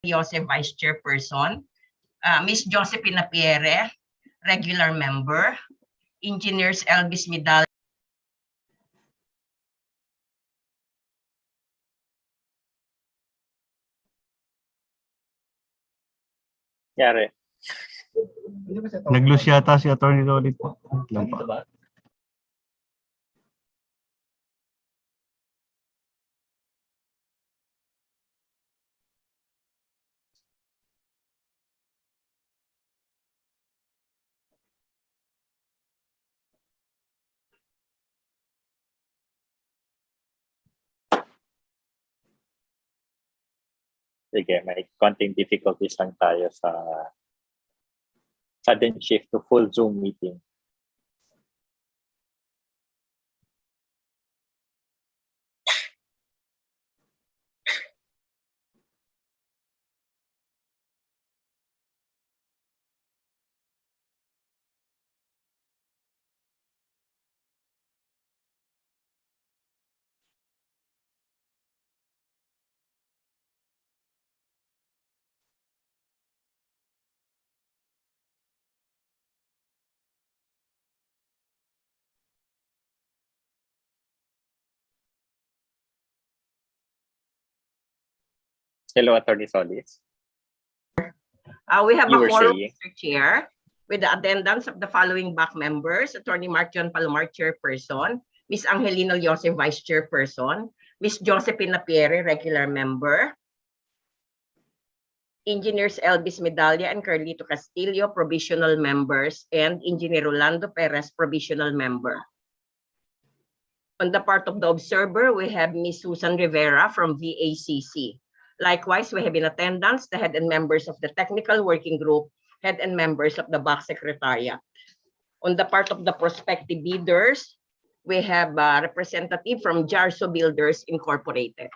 Joseph, Vice Chairperson. Ms. Josephine Pierre, regular member. Engineers Elvis Midal. Yari. Nag-lose yata si Attorney Lolit po. Sige, may konting difficulties lang tayo sa sudden shift to full Zoom meeting. Hello, Attorney Solis. We have You a were quorum, saying? Mr. Chair, with the attendance of the following BAC members: Attorney Mark John Palomar, Chairperson; Ms. Angelina Joseph, Vice Chairperson; Ms. Josephine Pierre, regular member; Engineers Elvis Medalla and Carlito Castillo, provisional members; and Engineer Rolando Perez, provisional member. On the part of the observer, we have Ms. Susan Rivera from VACC. Likewise, we have in attendance the head and members of the technical working group, head and members of the BAC Secretariat. On the part of the prospective bidders, we have a representative from Jarso Builders Incorporated.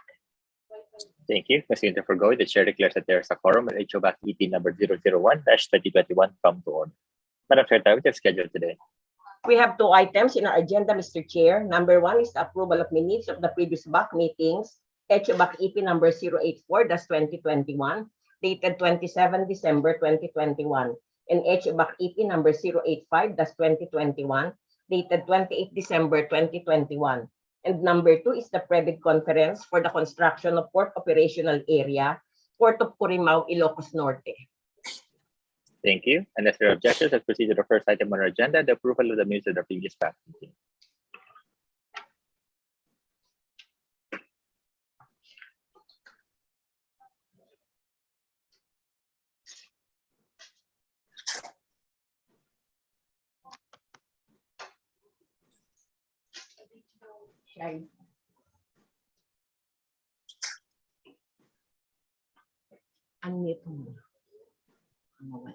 Thank you. Mr. Interforgo, the chair declares that there is a quorum at HO-BAC-EP number 001-2021 come to order. Madam Secretary, we have scheduled today. We have two items in our agenda, Mr. Chair. Number one is the approval of minutes of the previous BAC meetings, HO-BAC-EP number 084-2021, dated 27 December 2021, and HO-BAC-EP number 085-2021, dated 28 December 2021. And number two is the pre-bid conference for the construction of Port Operational Area, Port of Corimao, Ilocos Norte. Thank you. And as there are objections, let's proceed to the first item on our agenda, the approval of the minutes of the previous BAC meeting. Unmute mo. Wala.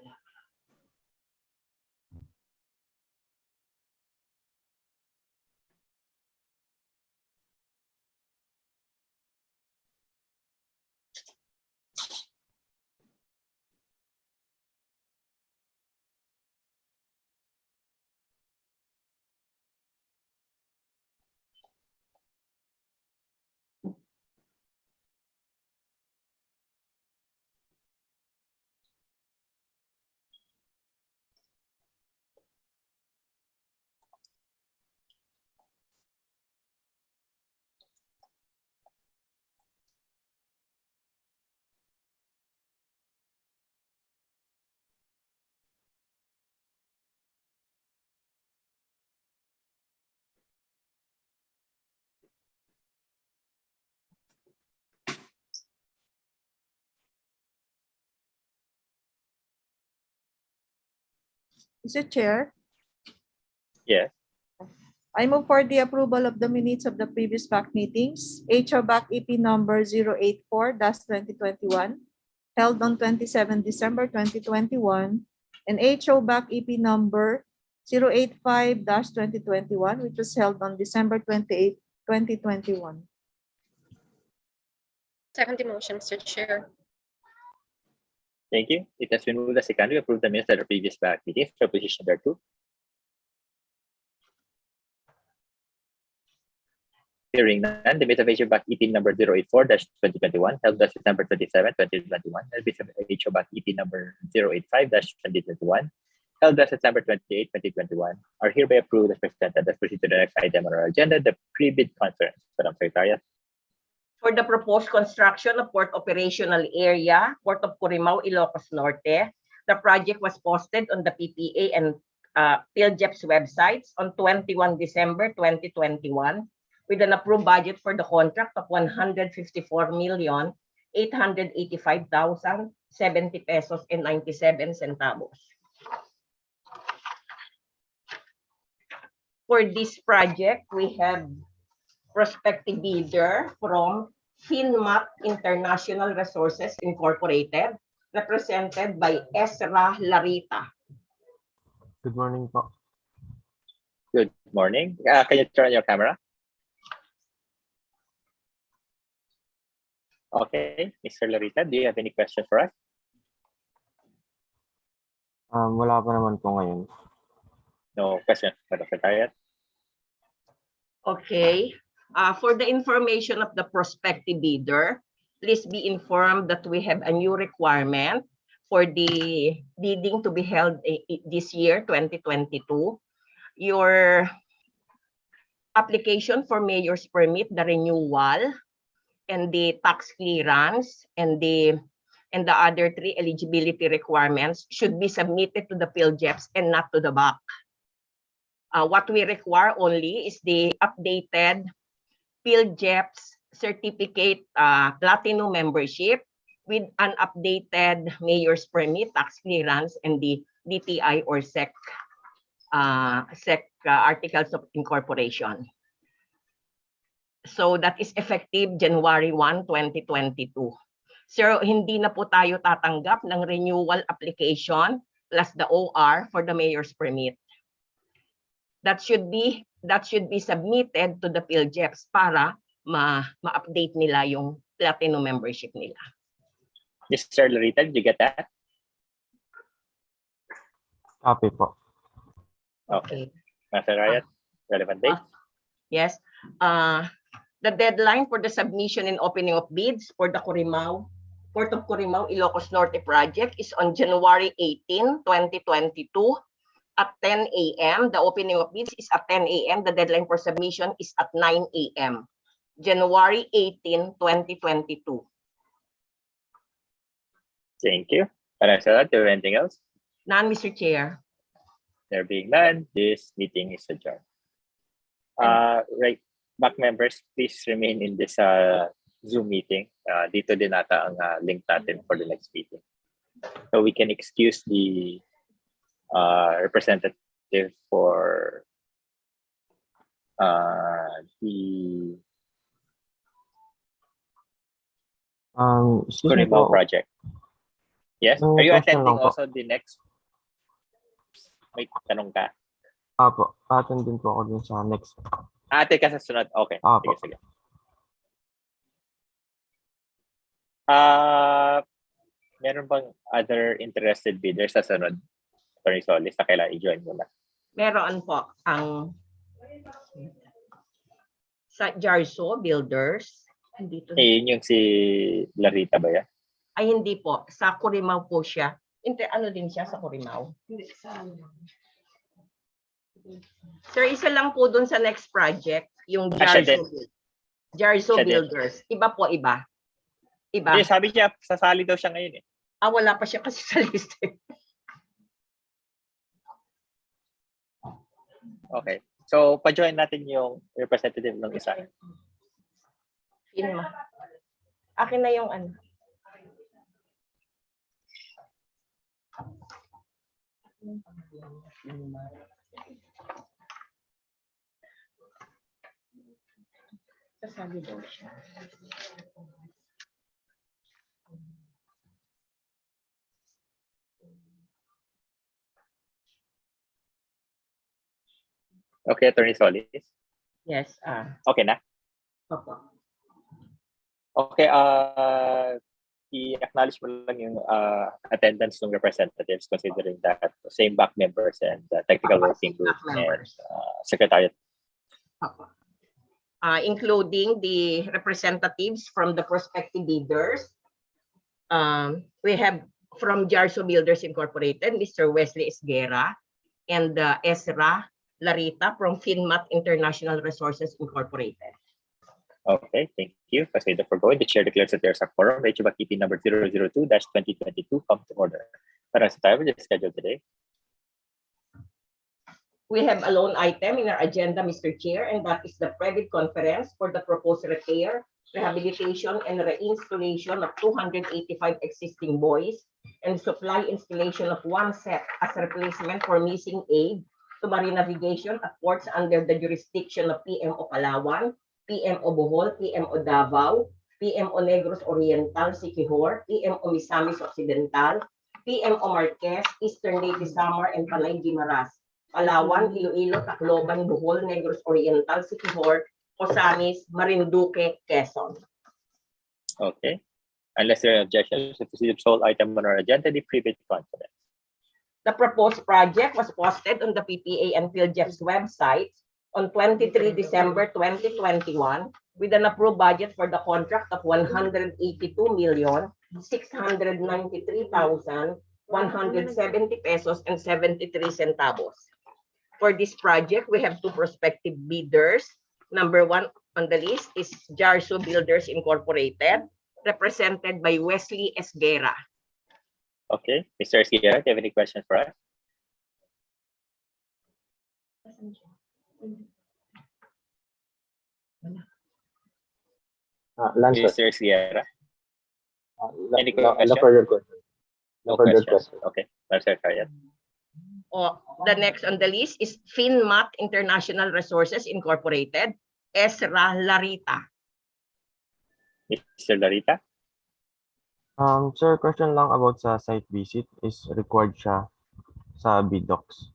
Mr. Chair, Yes. I move for the approval of the minutes of the previous BAC meetings, HO-BAC-EP number 084-2021, held on 27 December 2021, and HO-BAC-EP number 085-2021, which was held on December 28, 2021. Second the motion, Mr. Chair. Thank you. It has been moved as second to approve the minutes of the previous BAC meeting. For position thereto. Hearing none, the minutes of HO-BAC-EP number 084-2021 held as December 27, 2021, and the HO-BAC-EP number 085-2021 held as September 28, 2021 are hereby approved as presented. Let's proceed to the next item on our agenda, the pre-bid conference. Madam Secretariat. For the proposed construction of Port Operational Area, Port of Corimao, Ilocos Norte, the project was posted on the PPA and PhilJEP's websites on 21 December 2021 with an approved budget for the contract of 154,885,070 pesos and 97 centavos. For this project, we have prospective bidder from FinMap International Resources Incorporated, represented by Ezra Larita. Good morning po. Good morning. Can you turn on your camera? Okay, Mr. Larita, do you have any questions for us? Wala pa naman po ngayon. No questions, Madam Secretariat. Okay. For the information of the prospective bidder, please be informed that we have a new requirement for the bidding to be held this year, 2022. Your application for mayor's permit, the renewal, and the tax clearance, and the other three eligibility requirements should be submitted to the PhilJEPs and not to the BAC. What we require only is the updated PhilJEPs certificate platinum membership with an updated mayor's permit, tax clearance, and the DTI or SEC articles of incorporation. So that is effective January 1, 2022. Sir, hindi na po tayo tatanggap ng renewal application plus the OR for the mayor's permit. That should be submitted to the PhilJEPs para ma-update nila yung platinum membership nila. Mr. Larita, did you get that? Copy po. Okay. Master Riot, relevant date? Yes. The deadline for the submission and opening of bids for the Port of Corimao, Ilocos Norte project is on January 18, 2022 at 10 a.m. The opening of bids is at 10 a.m. The deadline for submission is at 9 a.m. January 18, 2022. Thank you. Madam Secretariat, do you have anything else? None, Mr. Chair. There being none, this meeting is adjourned. Right, BAC members, please remain in this Zoom meeting. Dito din nata ang link natin for the next meeting. So we can excuse the representative for the Excuse me Corimao po. project. Yes, No are you question attending lang po. also the next? May tanong ka. Apo, attend din po ako dun sa next. Ate ka sa sunod. Okay. Apo. Sige, sige. Meron bang other interested bidders sa sunod? Attorney Solis, na kailangan i-join mo na. Meron po ang sa Jarso Builders. Andito. Yun yung si Larita ba yan? Ay, hindi po. Sa Corimao po siya. Ano din siya sa Corimao? Sir, isa lang po dun sa next project, yung siya din. Jarso Siya din. Builders. Iba po, iba. Iba. Eh, sabi niya, sasali daw siya ngayon eh. Wala pa siya kasi sa list. Okay. So, pa-join natin yung representative ng isa. Film. Akin na yung ano. Sasali daw siya. Okay, Attorney Solis. Yes. Okay na? Opo. Okay, i-acknowledge mo lang yung attendance ng representatives considering that same BAC members and technical working group and secretariat. Opo. including the representatives from the prospective bidders. We have from Jarso Builders Incorporated, Mr. Wesley Esguera, and Ezra Larita from Finmat International Resources Incorporated. Okay, thank you. Proceed the foregoing. The chair declares that there's a quorum. HO-BAC-EP number 002-2022 come to order. Para sa time, just scheduled today. We have a lone item in our agenda, Mr. Chair, and that is the private conference for the proposed repair, rehabilitation, and reinstallation of 285 existing buoys and supply installation of one set as a replacement for missing aid to marine navigation at ports under the jurisdiction of PMO Palawan, PMO Bohol, PMO Davao, PMO Negros Oriental, Siquijor, PMO Misamis Occidental, PMO Marquez, Eastern Leyte Samar, and Panay Guimaras, Palawan, Iloilo, Tacloban, Bohol, Negros Oriental, Siquijor, Osamis, Marinduque, Quezon. Okay. Unless there are objections, to see the sole item on our agenda, the private conference. The proposed project was posted on the PPA and PhilJeff's website on 23 December 2021 with an approved budget for the contract of 182,693,170 pesos and 73 centavos. For this project, we have two prospective bidders. Number one on the list is Jarso Builders Incorporated, represented by Wesley Esguera. Okay, Mr. Esguera, do you have any questions for us? Mr. Esguera, any No question? further question. No further questions. Okay, Mr. Kayat. The next on the list is Finmat International Resources Incorporated, Ezra Larita. Mr. Larita? Sir, question lang about sa site visit. Is required siya sa BDocs?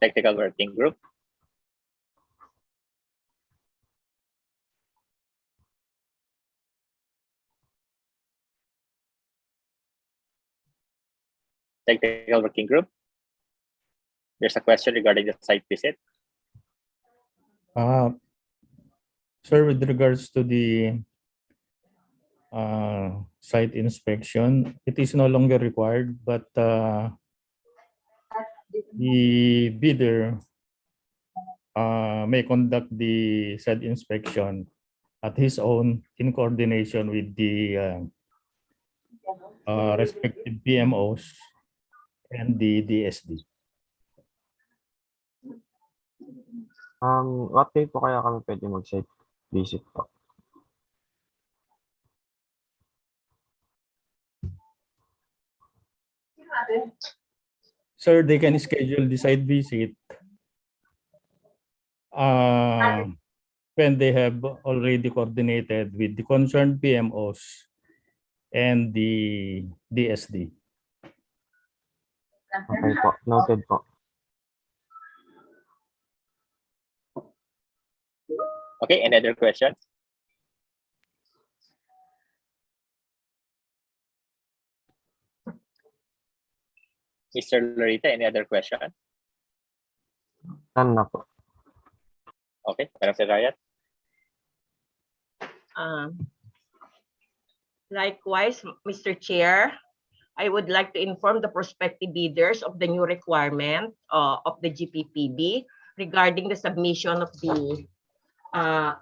Technical Working Group? Technical Working Group? There's a question regarding the site visit. Sir, with regards to the site inspection, it is no longer required, but the bidder may conduct the said inspection at his own in coordination with the respective PMOs and the DSD. What day po kaya kami pwede mag-site visit po? Sir, they can schedule the site visit when they have already coordinated with the concerned PMOs and the DSD. Okay po, noted po. Okay, any other questions? Mr. Larita, any other question? None na po. Okay, Madam Secretariat. Likewise, Mr. Chair, I would like to inform the prospective bidders of the new requirement of the GPPB regarding the submission of the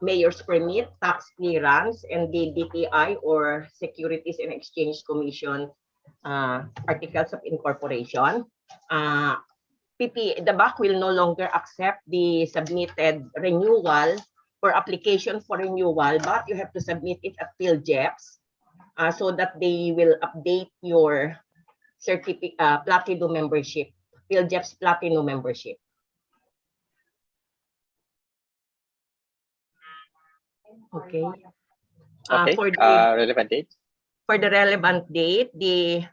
mayor's permit, tax clearance, and the DTI or Securities and Exchange Commission articles of incorporation. The BAC will no longer accept the submitted renewal or application for renewal, but you have to submit it at PhilJeff's so that they will update your certificate, Platinum membership, PhilJeff's Platinum membership. Okay. Okay, For the relevant date. for the relevant date, the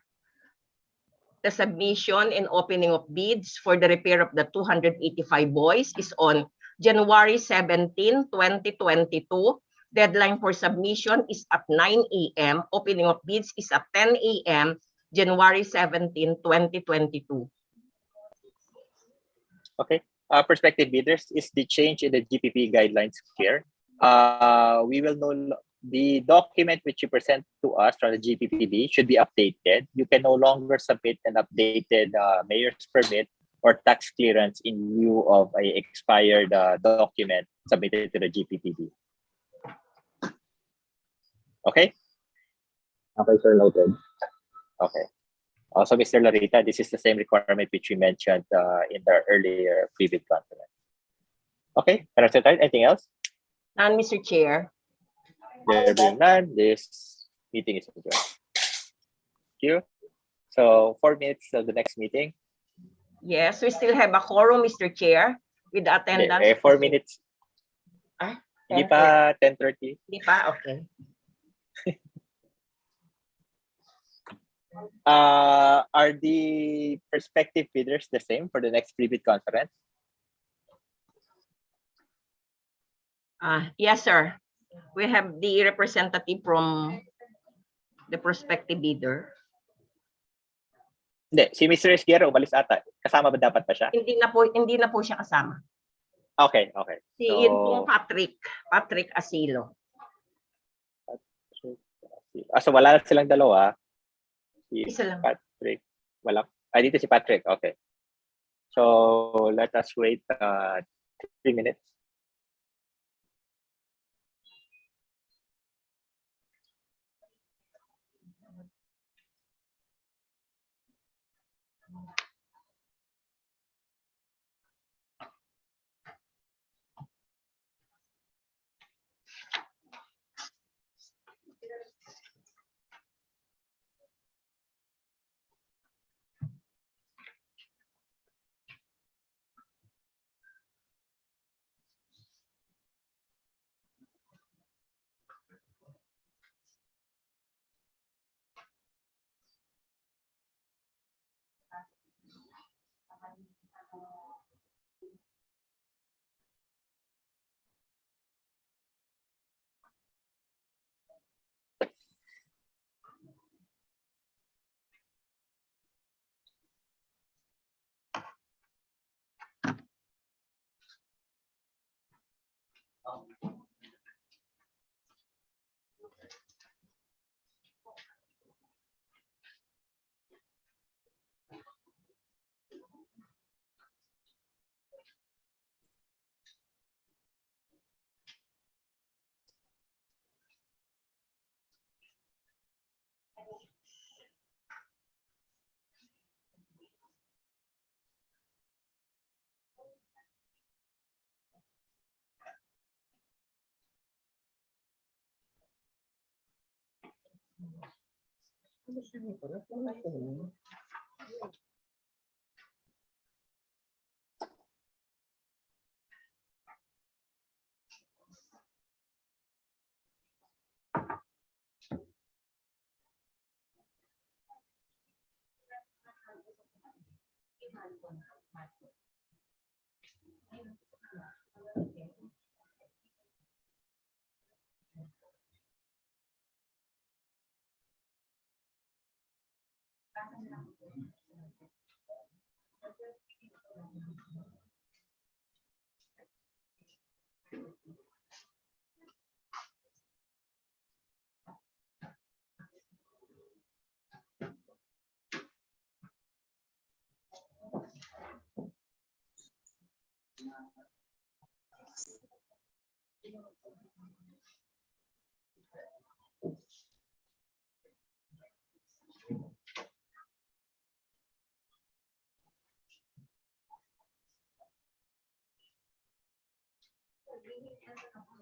submission and opening of bids for the repair of the 285 buoys is on January 17, 2022. Deadline for submission is at 9 a.m. Opening of bids is at 10 a.m. January 17, 2022. Okay, prospective bidders, is the change in the GPP guidelines clear? We will know the document which you present to us from the GPPB should be updated. You can no longer submit an updated mayor's permit or tax clearance in lieu of a expired document submitted to the GPPB. Okay? Okay, sir, noted. Okay. Also, Mr. Larita, this is the same requirement which we mentioned in the earlier pre-bid conference. Okay, Madam Secretary, anything else? None, Mr. Chair. There being none, this meeting is adjourned. Thank you. So 4 minutes till the next meeting. Yes, we still have a quorum, Mr. Chair, with the attendance. 4 minutes. Ah, Hindi pa 10:30. Hindi pa? Okay. Are the prospective bidders the same for the next pre-bid conference? Yes, sir. We have the representative from the prospective bidder. Hindi, si Mr. Esguerra umalis ata. Kasama ba dapat pa siya? Hindi na po siya kasama. Okay, okay. Yun pong Patrick Asilo. So wala na silang dalawa. Si Isa lang. Patrick. Wala. Dito si Patrick. Okay. So let us wait 3 minutes.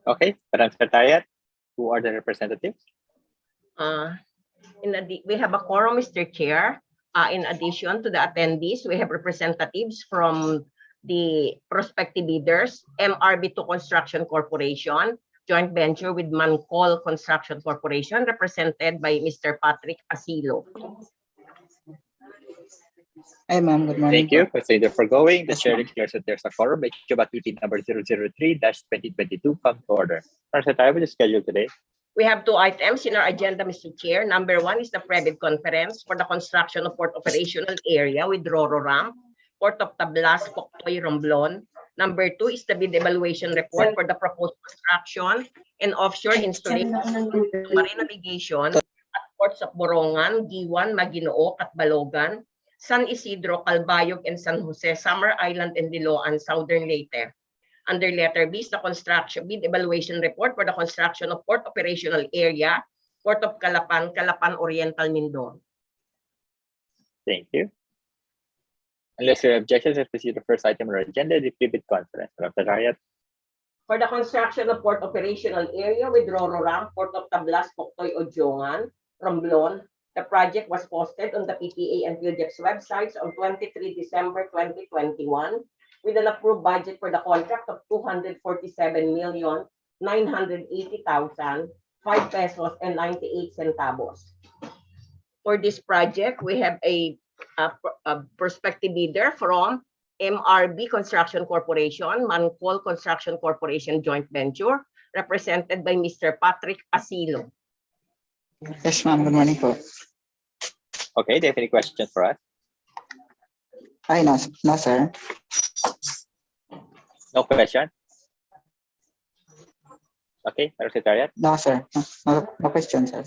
Okay, Madam Secretariat, who are the representatives? We have a quorum, Mr. Chair. In addition to the attendees, we have representatives from the prospective bidders, MRB2 Construction Corporation, joint venture with Mancol Construction Corporation, represented by Mr. Patrick Asilo. Hi, ma'am. Good morning. Thank you. Consider foregoing. The chair declares that there's a quorum. HO-BAC meeting number 003-2022 come to order. Our time is scheduled today. We have 2 items in our agenda, Mr. Chair. Number 1 is the pre-bid conference for the construction of port operational area with Roro Ramp, Port of Tablas, Poktoy, Romblon, Number 2 is the bid evaluation report for the proposed construction and offshore installation of marine navigation at ports of Borongan, Giwan, Maguinoo, at Balogan, San Isidro, Calbayog, and San Jose, Samar Island, and Liloan, Southern Leyte. Under letter B is the construction bid evaluation report for the construction of port operational area, Port of Calapan, Calapan Oriental, Mindoro. Thank you. Unless there are objections, let's proceed to the first item on our agenda, the pre-bid conference. Madam Secretariat. For the construction of port operational area with Rororang, Port of Tablas, Poktoy, Ojongan, Romblon, the project was posted on the PTA and PhilJEP's websites on 23 December 2021 with an approved budget for the contract of 247,980,005 pesos and 98 centavos. For this project, we have a prospective bidder from MRB Construction Corporation, Mancol Construction Corporation Joint Venture, represented by Mr. Patrick Asilo. Yes, ma'am. Good morning po. Okay, do you have any questions for us? Ay, no, no, sir. No question? Okay, Madam Secretariat. No, sir. No question, sir.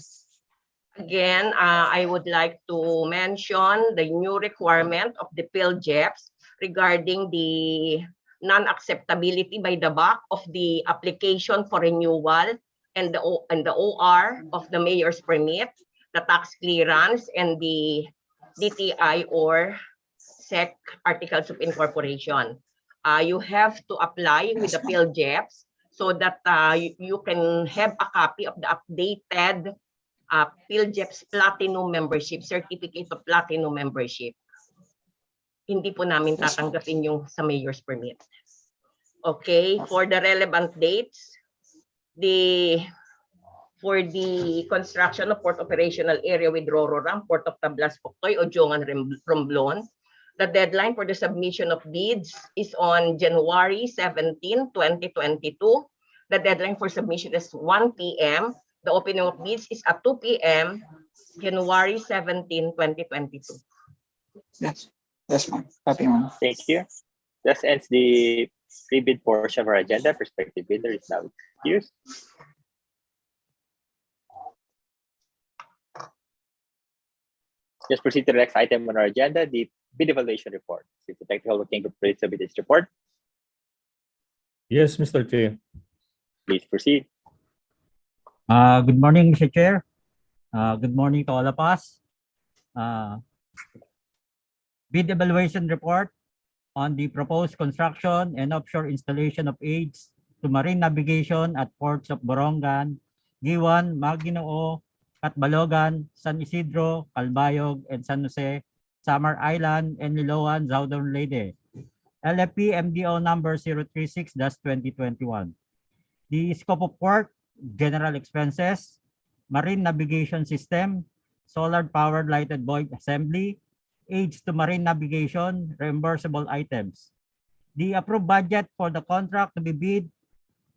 Again, I would like to mention the new requirement of the PhilJEPs regarding the non-acceptability by the BAC of the application for renewal and the OR of the mayor's permit, the tax clearance, and the DTI or SEC articles of incorporation. You have to apply with the PhilJEPs so that you can have a copy of the updated PhilJEPs Platinum membership, certificate of Platinum membership. Hindi po namin tatanggapin yung sa mayor's permit. Okay, for the relevant dates, for the construction of port operational area with Rororang, Port of Tablas, Poktoy, Ojongan, Romblon, the deadline for the submission of bids is on January 17, 2022. The deadline for submission is 1 p.m. The opening of bids is at 2 p.m. January 17, 2022. Yes, yes, ma'am. Copy, ma'am. Thank you. This ends the pre-bid portion of our agenda. Prospective bidder is now excused. Let's proceed to the next item on our agenda, the bid evaluation report. Since the technical working group ready to submit its report, Yes, Mr. Chair. please proceed. Good morning, Mr. Chair. Good morning to all of us. Bid evaluation report on the proposed construction and offshore installation of aids to marine navigation at ports of Borongan, Giwan, Maguinoo, at Balogan, San Isidro, Calbayog, and San Jose, Samar Island, and Liloan, Southern Leyte. LFP MDO number 036-2021. The scope of work, general expenses, marine navigation system, solar powered lighted buoy assembly, aids to marine navigation, reimbursable items. The approved budget for the contract to be bid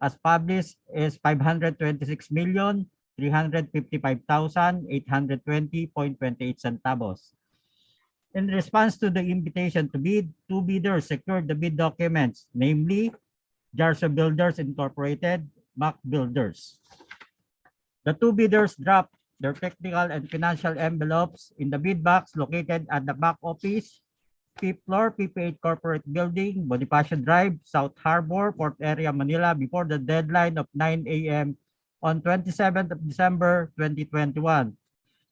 as published is 526,355,820.28 centavos. In response to the invitation to bid, two bidders secured the bid documents, namely Jarso Builders Incorporated, BAC Builders. The two bidders dropped their technical and financial envelopes in the bid box located at the back office, 5th floor, PP8 Corporate Building, Bonifacio Drive, South Harbor, Port Area, Manila, before the deadline of 9 a.m. on 27th of December 2021.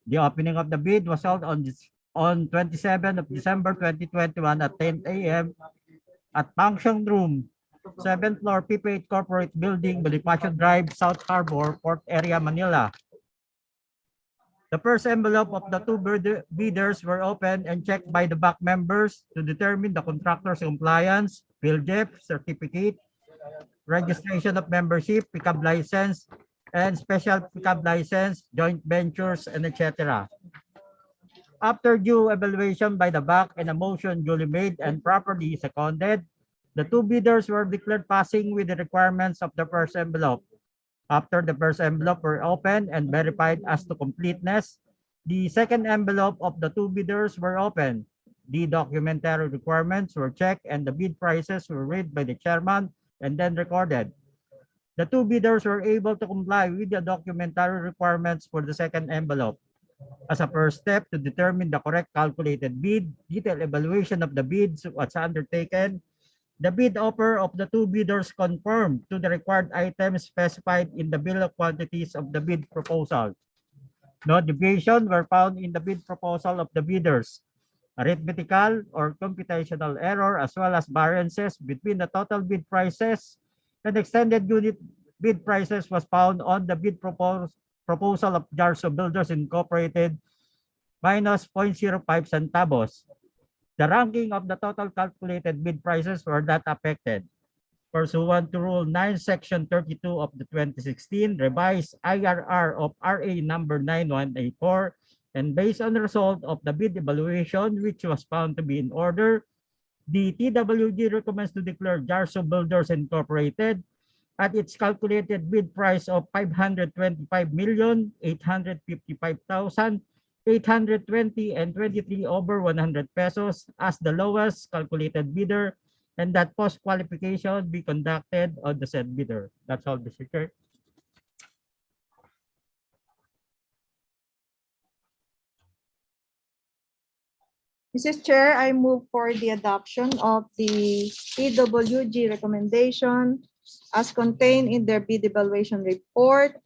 The opening of the bid was held on 27th of December 2021 at 10 a.m. at Function Room, 7th floor, PP8 Corporate Building, Bonifacio Drive, South Harbor, Port Area, Manila. The first envelope of the two bidders were opened and checked by the BAC members to determine the contractor's compliance, PhilJEP certificate, registration of membership, pickup license, and special pickup license, joint ventures, and etc. After due evaluation by the BAC and a motion duly made and properly seconded, the two bidders were declared passing with the requirements of the first envelope. After the first envelope were opened and verified as to completeness, the second envelope of the two bidders were opened. The documentary requirements were checked and the bid prices were read by the chairman and then recorded. The two bidders were able to comply with the documentary requirements for the second envelope. As a first step to determine the correct calculated bid, detailed evaluation of the bids was undertaken. The bid offer of the two bidders conformed to the required items specified in the bill of quantities of the bid proposal. No deviation were found in the bid proposal of the bidders. Arithmetical or computational error as well as variances between the total bid prices and extended unit bid prices was found on the bid proposal of Jarso Builders Incorporated minus 0.05 centavos. The ranking of the total calculated bid prices were not affected. Pursuant to Rule 9, Section 32 of the 2016 revised IRR of RA number 9184, and based on the result of the bid evaluation, which was found to be in order, the TWG recommends to declare Jarso Builders Incorporated at its calculated bid price of 525,855,820 and 23 over 100 pesos as the lowest calculated bidder, and that post qualification be conducted on the said bidder. That's all, Mr. Chair. Mrs. Chair, I move for the adoption of the PWG recommendation as contained in their bid evaluation report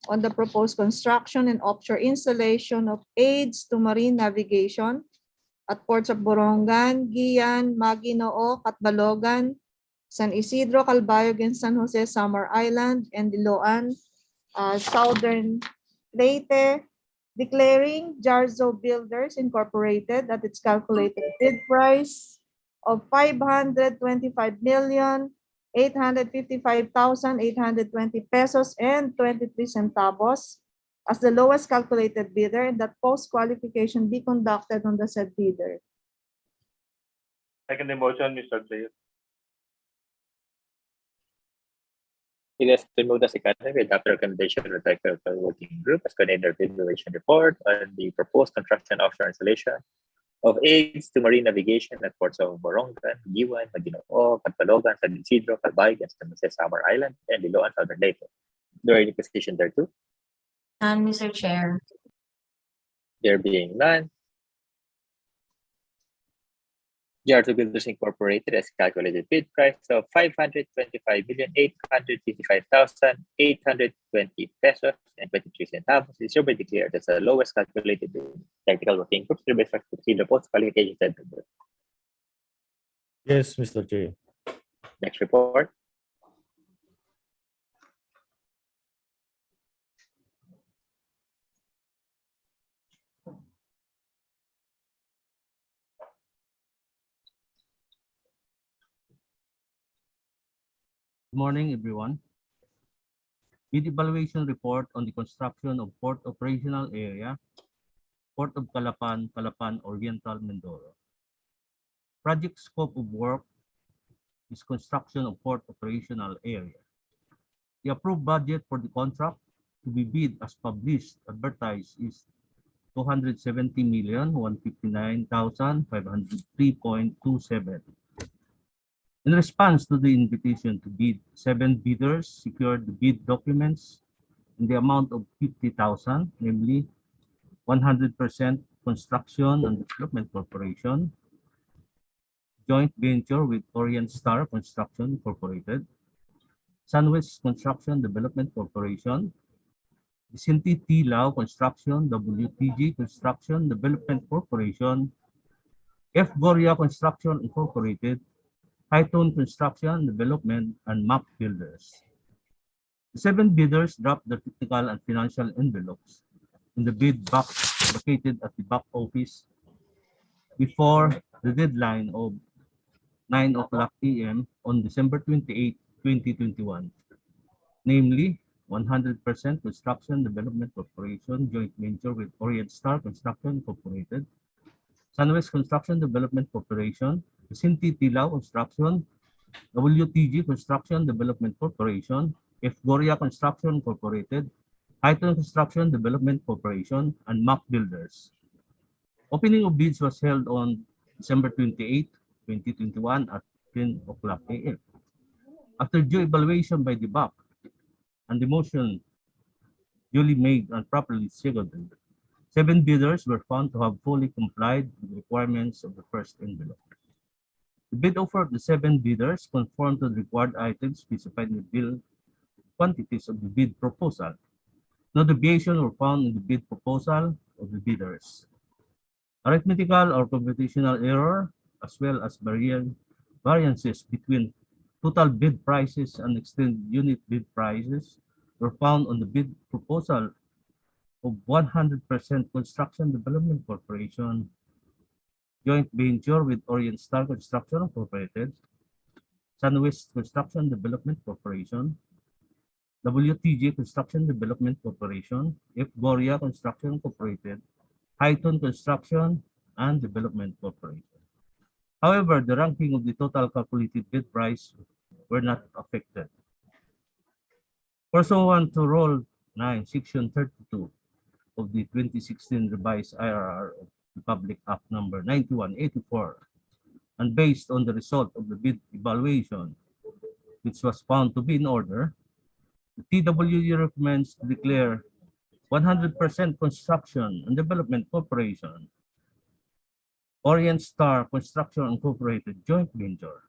on the proposed construction and offshore installation of aids to marine navigation at ports of Borongan, Guian, Maguinoo, Catbalogan, San Isidro, Calbayog, and San Jose, Samar Island, and Diloan, Southern Leyte, declaring Jarso Builders Incorporated at its calculated bid price of 525,855,820 pesos and 23 centavos as the lowest calculated bidder, and that post qualification be conducted on the said bidder. Second the motion, Mr. Chair. It is removed as a category. Adopt the recommendation of the technical working group as contained in the evaluation report on the proposed construction offshore installation of aids to marine navigation at ports of Borongan, Guian, Maguinoo, Catbalogan, San Isidro, Calbayog, and San Jose, Samar Island, and Diloan, Southern Leyte. There are any position there too? None, Mr. Chair. There being none, Jarso Builders Incorporated has calculated bid price of 525,855,820 pesos and 23 centavos. It is hereby declared as the lowest calculated bid. Technical working group hereby to proceed the post qualification center. Yes, Mr. Chair. Next report. Good morning, everyone. Bid evaluation report on the construction of Port Operational Area, Port of Calapan, Calapan Oriental, Mindoro. Project scope of work is construction of Port Operational Area. The approved budget for the contract to be bid as published advertised is 270,159,503.27. In response to the invitation to bid, 7 bidders secured the bid documents in the amount of 50,000, namely 100% Construction and Development Corporation, joint venture with Orient Star Construction Incorporated, Sunwest Construction Development Corporation, Vicente T. Lau Construction, WTG Construction Development Corporation, F. Goria Construction Incorporated, Hightone Construction Development, and MAP Builders. The 7 bidders dropped their technical and financial envelopes in the bid box located at the back office before the deadline of 9:00 a.m. on December 28, 2021. Namely, 100% Construction Development Corporation, joint venture with Orient Star Construction Incorporated, Sunwest Construction Development Corporation, Vicente T. Lau Construction, WTG Construction Development Corporation, F. Goria Construction Incorporated, Hightone Construction Development Corporation, and MAP Builders. Opening of bids was held on December 28, 2021 at 10 o'clock a.m. After due evaluation by the BAC and the motion duly made and properly seconded, 7 bidders were found to have fully complied with the requirements of the first envelope. The bid offer of the 7 bidders conformed to the required items specified in the bill quantities of the bid proposal. No deviation were found in the bid proposal of the bidders. Arithmetical or computational error, as well as variances between total bid prices and extended unit bid prices, were found on the bid proposal of 100% Construction Development Corporation, joint venture with Orient Star Construction Incorporated, Sunwest Construction Development Corporation, WTG Construction Development Corporation, F. Goria Construction Incorporated, Highton Construction and Development Corporation. However, the ranking of the total calculated bid price were not affected. Pursuant to Rule 9, Section 32 of the 2016 revised IRR of the Public Act number 9184, and based on the result of the bid evaluation, which was found to be in order, the TWG recommends to declare 100% Construction and Development Corporation, Orient Star Construction Incorporated joint venture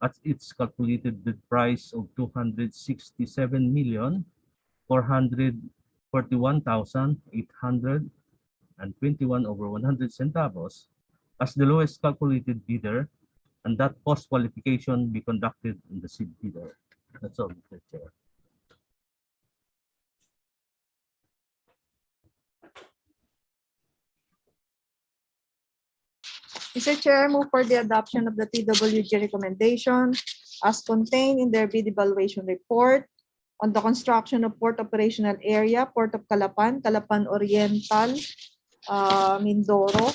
at its calculated bid price of 267,441,821 over 100 centavos as the lowest calculated bidder, and that post qualification be conducted in the said bidder. That's all, Mr. Chair. Mr. Chair, I move for the adoption of the TWG recommendation as contained in their bid evaluation report on the construction of port operational area, Port of Calapan, Calapan Oriental, Mindoro,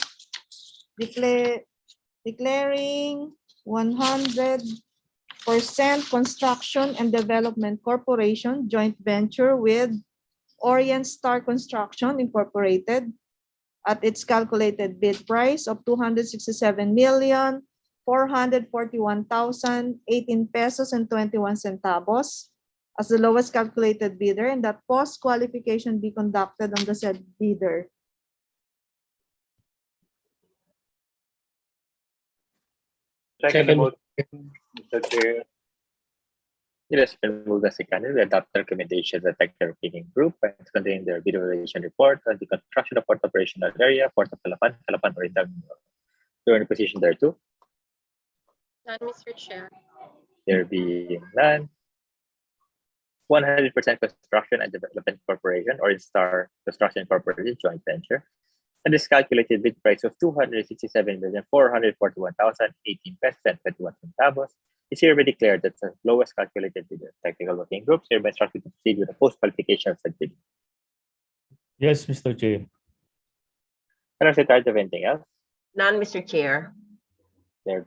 declaring 100% Construction and Development Corporation joint venture with Orient Star Construction Incorporated at its calculated bid price of 267,441,018 pesos and 21 centavos as the lowest calculated bidder, and that post qualification be conducted on the said bidder. Second the motion, Mr. Chair. It has been moved as seconded. We adopt the recommendation of the Technical Opinion Group and contain their bid evaluation report on the construction of port operational area, Port of Calapan, Calapan Oriental. You're in a position there too. None, Mr. Chair. There being none. 100% Construction and Development Corporation, or Star Construction Corporation joint venture, and this calculated bid price of 267,441,018 pesos and 21 centavos is hereby declared that the lowest calculated bidder. Technical Working Group is hereby instructed to proceed with the post-qualification of said bid. Yes, Mr. Chair. Madam Secretary, of anything else? None, Mr. Chair. There being